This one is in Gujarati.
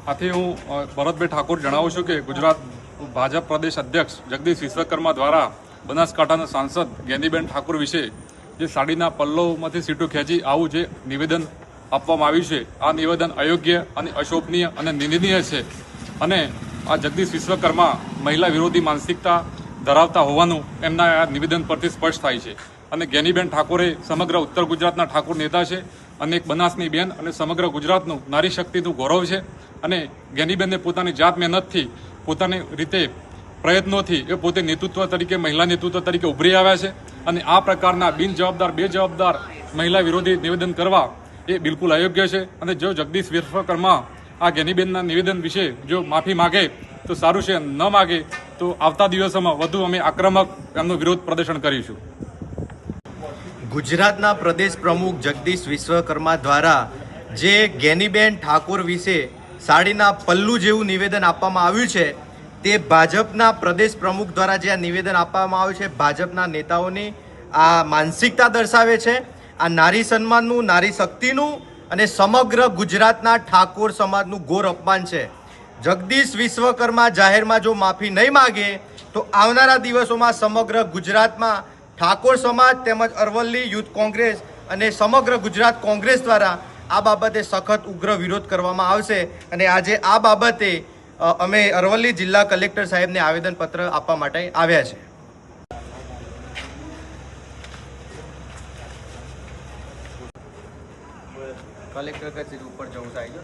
આથી હું ભરતભાઈ ઠાકોર જણાવું છું કે ગુજરાત ભાજપ પ્રદેશ અધ્યક્ષ જગદીશ વિશ્વકર્મા દ્વારા બનાસકાંઠાના સાંસદ જ્ઞાનીબેન ઠાકોર વિશે જે સાડીના પલ્લોમાંથી સીટો ખેંચી આવું જે નિવેદન આપવામાં આવ્યું છે, આ નિવેદન અયોગ્ય અને અશોભનીય અને નિંદનીય છે અને આ જગદીશ વિશ્વકર્મા મહિલા વિરોધી માનસિકતા ધરાવતા હોવાનું એમના આ નિવેદન પરથી સ્પષ્ટ થાય છે. અને જ્ઞાનીબેન ઠાકોરે સમગ્ર ઉત્તર ગુજરાતના ઠાકોર નેતા છે અને એક બનાસની બેન અને સમગ્ર ગુજરાતનું નારી શક્તિનું ગૌરવ છે. અને જ્ઞાનીબેનને પોતાની જાત મહેનતથી પોતાની રીતે પ્રયત્નોથી એ પોતે નેતૃત્વ તરીકે મહિલા નેતૃત્વ તરીકે ઉભરી આવ્યા છે અને આ પ્રકારના બિનજવાબદાર બેજવાબદાર મહિલા વિરોધી નિવેદન કરવા એ બિલકુલ અયોગ્ય છે. અને જો જગદીશ વિશ્વકર્મા આ જ્ઞાનીબેનના નિવેદન વિશે જો માફી માગે તો સારું છે, ન માગે તો આવતા દિવસોમાં વધુ અમે આક્રમક એમનો વિરોધ પ્રદર્શન કરીશું. ગુજરાતના પ્રદેશ પ્રમુખ જગદીશ વિશ્વકર્મા દ્વારા જે જ્ઞાનીબેન ઠાકોર વિશે સાડીના પલ્લુ જેવું નિવેદન આપવામાં આવ્યું છે, તે ભાજપના પ્રદેશ પ્રમુખ દ્વારા જે આ નિવેદન આપવામાં આવ્યું છે, ભાજપના નેતાઓની આ માનસિકતા દર્શાવે છે. આ નારી સન્માનનું, નારી શક્તિનું અને સમગ્ર ગુજરાતના ઠાકોર સમાજનું ઘોર અપમાન છે. જગદીશ વિશ્વકર્મા જાહેરમાં જો માફી નહીં માગે તો આવનારા દિવસોમાં સમગ્ર ગુજરાતમાં ઠાકોર સમાજ તેમજ અરવલ્લી યુથ કોંગ્રેસ અને સમગ્ર ગુજરાત કોંગ્રેસ દ્વારા આ બાબતે સખત ઉગ્ર વિરોધ કરવામાં આવશે. અને આજે આ બાબતે અમે અરવલ્લી જિલ્લા કલેક્ટર સાહેબને આવેદનપત્ર આપવા માટે આવ્યા છે. કલેક્ટર કચેરી ઉપર જવું થાય છે.